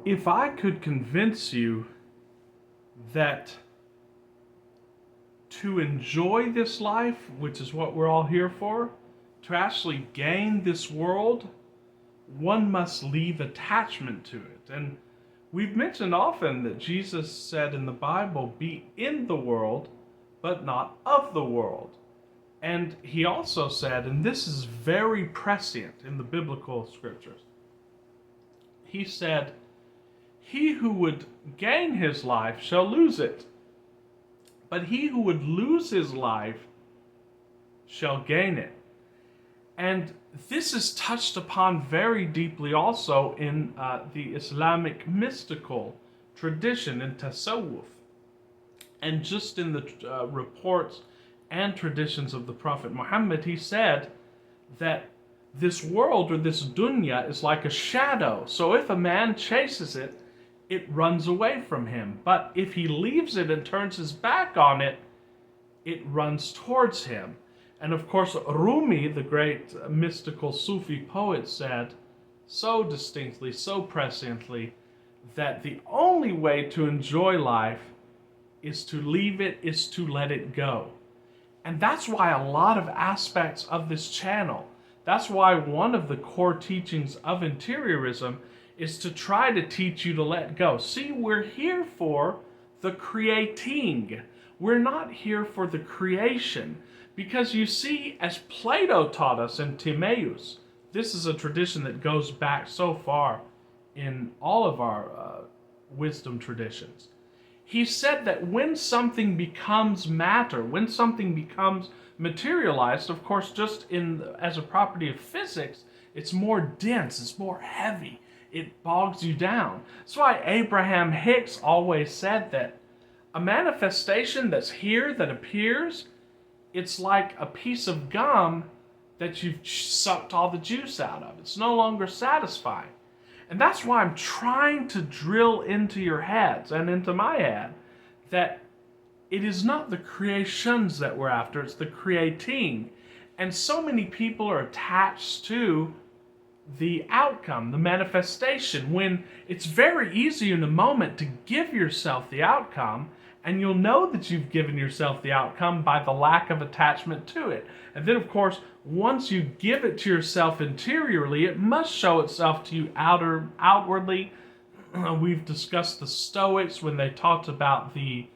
If I could convince you that to enjoy this life, which is what we're all here for, to actually gain this world, one must leave attachment to it. And we've mentioned often that Jesus said in the Bible, be in the world, but not of the world. And he also said, and this is very prescient in the biblical scriptures, he said, he who would gain his life shall lose it, but he who would lose his life shall gain it. And this is touched upon very deeply also in the Islamic mystical tradition in Tasawwuf. And just in the reports and traditions of the Prophet Muhammad, he said that this world or this dunya is like a shadow. So if a man chases it, it runs away from him. But if he leaves it and turns his back on it, it runs towards him. And of course, Rumi, the great mystical Sufi poet, said so distinctly, so presciently, that the only way to enjoy life is to leave it, is to let it go. And that's why a lot of aspects of this channel, that's why one of the core teachings of interiorism is to try to teach you to let go. See, we're here for the creating. We're not here for the creation. Because you see, as Plato taught us in Timaeus, this is a tradition that goes back so far in all of our wisdom traditions. He said that when something becomes matter, when something becomes materialized, of course, just as a property of physics, it's more dense, it's more heavy, it bogs you down. That's why Abraham Hicks always said that a manifestation that's here, that appears, it's like a piece of gum that you've sucked all the juice out of. It's no longer satisfying. And that's why I'm trying to drill into your heads and into my head that it is not the creations that we're after, it's the creating. And so many people are attached to the outcome, the manifestation, when it's very easy in a moment to give yourself the outcome, and you'll know that you've given yourself the outcome by the lack of attachment to it. And then, of course, once you give it to yourself interiorly, it must show itself to you outwardly. We've discussed the Stoics when they talked about the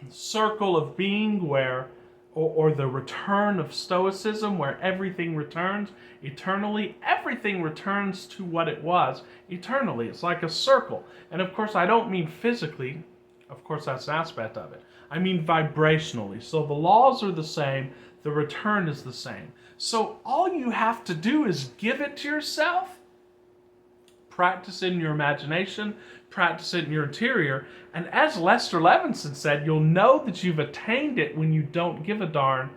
circle of being where, or the return of Stoicism, where everything returns eternally. Everything returns to what it was eternally. It's like a circle. And of course, I don't mean physically. Of course, that's an aspect of it. I mean vibrationally. So the laws are the same, the return is the same. So all you have to do is give it to yourself, practice it in your imagination, practice it in your interior, and as Lester Levinson said, you'll know that you've attained it when you don't give a darn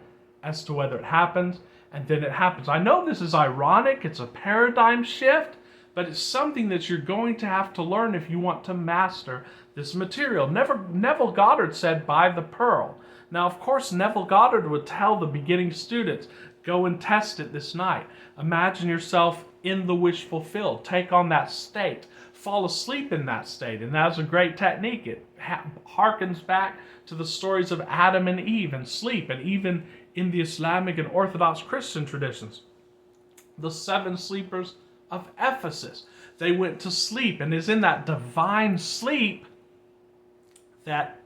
as to whether it happens, and then it happens. I know this is ironic, it's a paradigm shift, but it's something that you're going to have to learn if you want to master this material. Neville Goddard said, buy the pearl. Now, of course, Neville Goddard would tell the beginning students, go and test it this night. Imagine yourself in the wish fulfilled. Take on that state. Fall asleep in that state. And that's a great technique. It harkens back to the stories of Adam and Eve and sleep, and even in the Islamic and Orthodox Christian traditions. The 7 sleepers of Ephesus. They went to sleep, and it's in that divine sleep that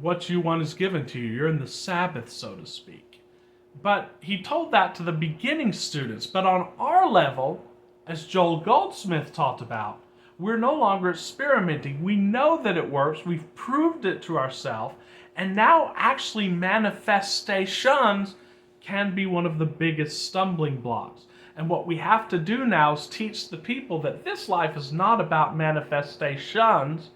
what you want is given to you. You're in the Sabbath, so to speak. But he told that to the beginning students. But on our level, as Joel Goldsmith talked about, we're no longer experimenting. We know that it works. We've proved it to ourselves. And now actually manifestations can be one of the biggest stumbling blocks. And what we have to do now is teach the people that this life is not about manifestations.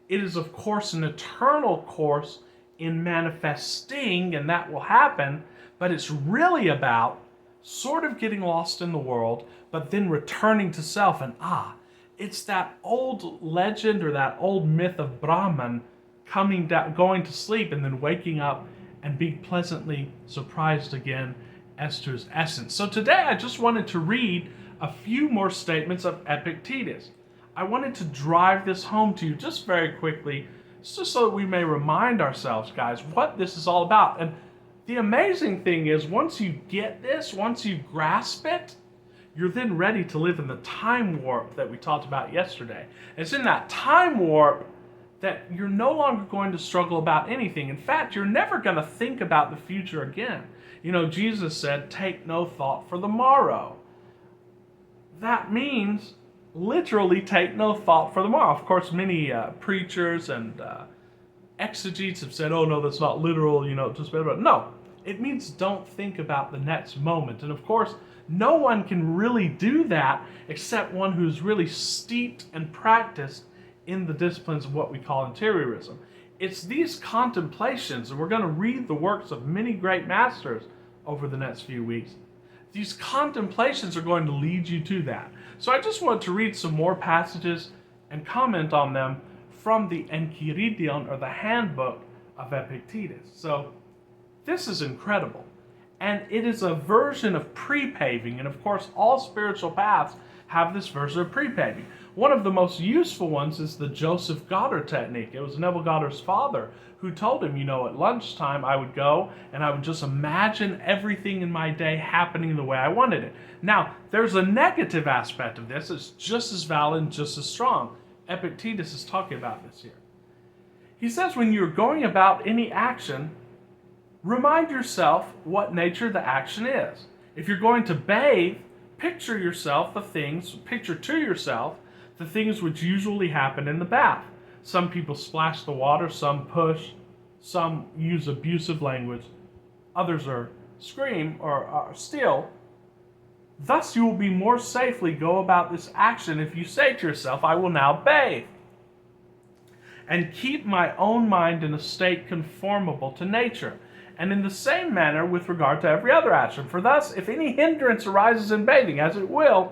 It is, of course, an eternal course in manifesting, and that will happen, but it's really about sort of getting lost in the world, but then returning to self. And it's that old legend or that old myth of Brahman coming down, going to sleep, and then waking up and being pleasantly surprised again as to his essence. So today I just wanted to read a few more statements of Epictetus. I wanted to drive this home to you just very quickly, just so that we may remind ourselves, guys, what this is all about. And the amazing thing is, once you get this, once you grasp it, you're then ready to live in the time warp that we talked about yesterday. It's in that time warp that you're no longer going to struggle about anything. In fact, you're never going to think about the future again. You know, Jesus said, take no thought for the morrow. That means literally take no thought for the morrow. Of course, many preachers and exegetes have said, oh no, that's not literal, just about. No, it means don't think about the next moment. And of course, no one can really do that except one who's really steeped and practiced in the disciplines of what we call interiorism. It's these contemplations, and we're going to read the works of many great masters over the next few weeks. These contemplations are going to lead you to that. So I just want to read some more passages and comment on them from the Enchiridion, or the handbook of Epictetus. So this is incredible. And it is a version of pre-paving. And of course, all spiritual paths have this version of pre-paving. One of the most useful ones is the Joseph Goddard technique. It was Neville Goddard's father who told him, at lunchtime I would go and I would just imagine everything in my day happening the way I wanted it. Now, there's a negative aspect of this. It's just as valid and just as strong. Epictetus is talking about this here. He says when you're going about any action, remind yourself what nature the action is. If you're going to bathe, picture to yourself the things which usually happen in the bath. Some people splash the water, some push, some use abusive language, others are scream or are still. Thus you will be more safely go about this action if you say to yourself, I will now bathe, and keep my own mind in a state conformable to nature. And in the same manner with regard to every other action. For thus, if any hindrance arises in bathing, as it will,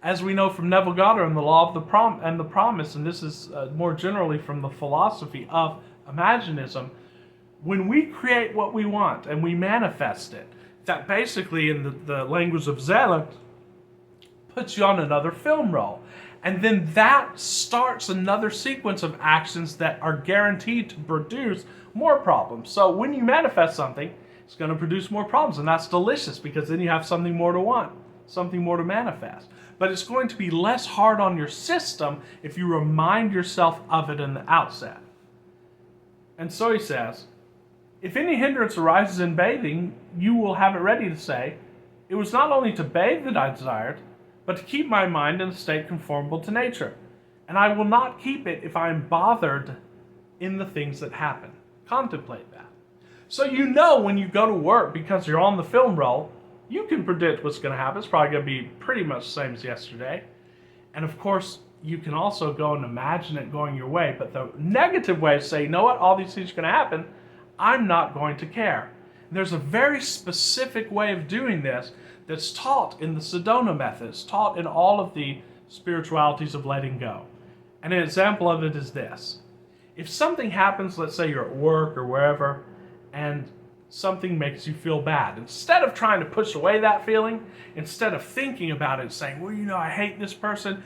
as we know from Neville Goddard and the law of the promise, and this is more generally from the philosophy of Imaginism, when we create what we want and we manifest it, that basically, in the language of Zelig, puts you on another film roll. And then that starts another sequence of actions that are guaranteed to produce more problems. So when you manifest something, it's going to produce more problems. And that's delicious, because then you have something more to want, something more to manifest. But it's going to be less hard on your system if you remind yourself of it in the outset. And so he says, if any hindrance arises in bathing, you will have it ready to say, it was not only to bathe that I desired, but to keep my mind in a state conformable to nature. And I will not keep it if I am bothered in the things that happen. Contemplate that. So when you go to work, because you're on the film roll, you can predict what's going to happen. It's probably going to be pretty much the same as yesterday. And of course, you can also go and imagine it going your way. But the negative way is say, all these things are going to happen. I'm not going to care. And there's a very specific way of doing this that's taught in the Sedona methods, taught in all of the spiritualities of letting go. And an example of it is this. If something happens, let's say you're at work or wherever, and something makes you feel bad, instead of trying to push away that feeling, instead of thinking about it, saying, I hate this person,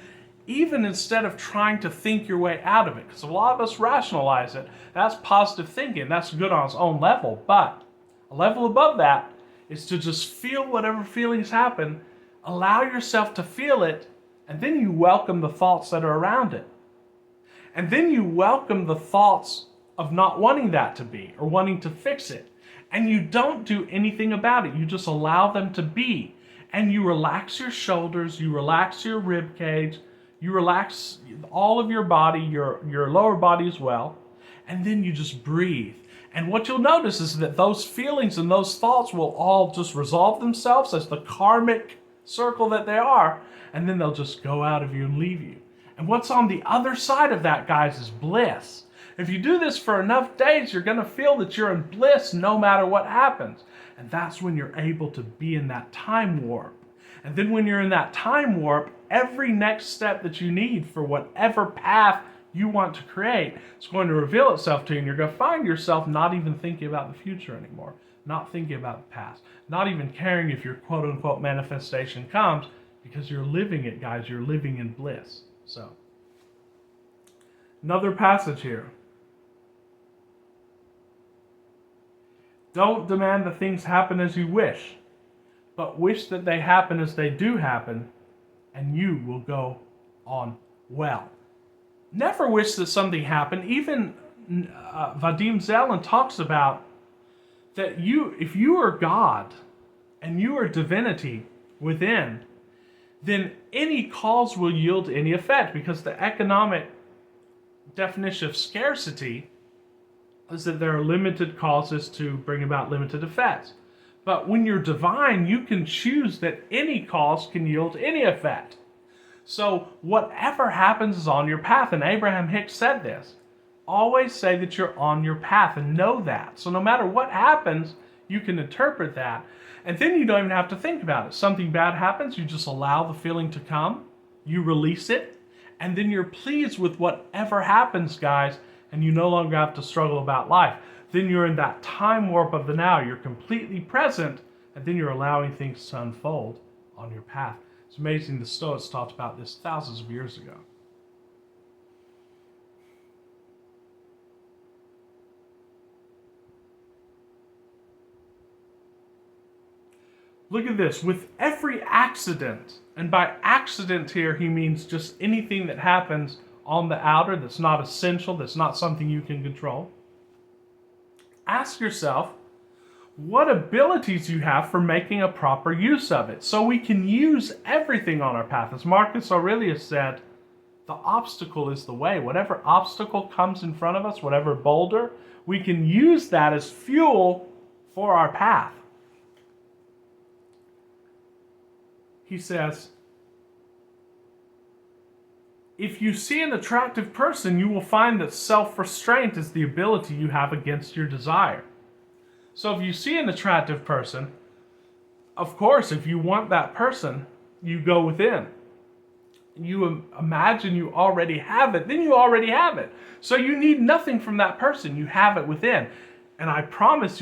even instead of trying to think your way out of it, because a lot of us rationalize it, that's positive thinking, that's good on its own level, but a level above that is to just feel whatever feelings happen, allow yourself to feel it, and then you welcome the thoughts that are around it. And then you welcome the thoughts of not wanting that to be, or wanting to fix it. And you don't do anything about it. You just allow them to be. And you relax your shoulders, you relax your rib cage, you relax all of your body, your lower body as well. And then you just breathe. And what you'll notice is that those feelings and those thoughts will all just resolve themselves as the karmic circle that they are, and then they'll just go out of you and leave you. And what's on the other side of that, guys, is bliss. If you do this for enough days, you're going to feel that you're in bliss no matter what happens. And that's when you're able to be in that time warp. And then when you're in that time warp, every next step that you need for whatever path you want to create, it's going to reveal itself to you, and you're going to find yourself not even thinking about the future anymore, not thinking about the past, not even caring if your quote-unquote manifestation comes, because you're living it, guys. You're living in bliss. So, another passage here. Don't demand that things happen as you wish, but wish that they happen as they do happen, and you will go on well. Never wish that something happened. Even Vadim Zeland talks about that if you are God and you are divinity within, then any cause will yield any effect, because the economic definition of scarcity is that there are limited causes to bring about limited effects. But when you're divine, you can choose that any cause can yield any effect. So whatever happens is on your path. And Abraham Hicks said this. Always say that you're on your path and know that. So no matter what happens, you can interpret that. And then you don't even have to think about it. Something bad happens, you just allow the feeling to come. You release it. And then you're pleased with whatever happens, guys. And you no longer have to struggle about life. Then you're in that time warp of the now. You're completely present, and then you're allowing things to unfold on your path. It's amazing the Stoics talked about this thousands of years ago. Look at this. With every accident, and by accident here he means just anything that happens on the outer that's not essential, that's not something you can control. Ask yourself what abilities you have for making a proper use of it. So we can use everything on our path. As Marcus Aurelius said, the obstacle is the way. Whatever obstacle comes in front of us, whatever boulder, we can use that as fuel for our path. He says, if you see an attractive person, you will find that self-restraint is the ability you have against your desire. So if you see an attractive person, of course, if you want that person, you go within. You imagine you already have it, then you already have it. So you need nothing from that person. You have it within. And I promise you,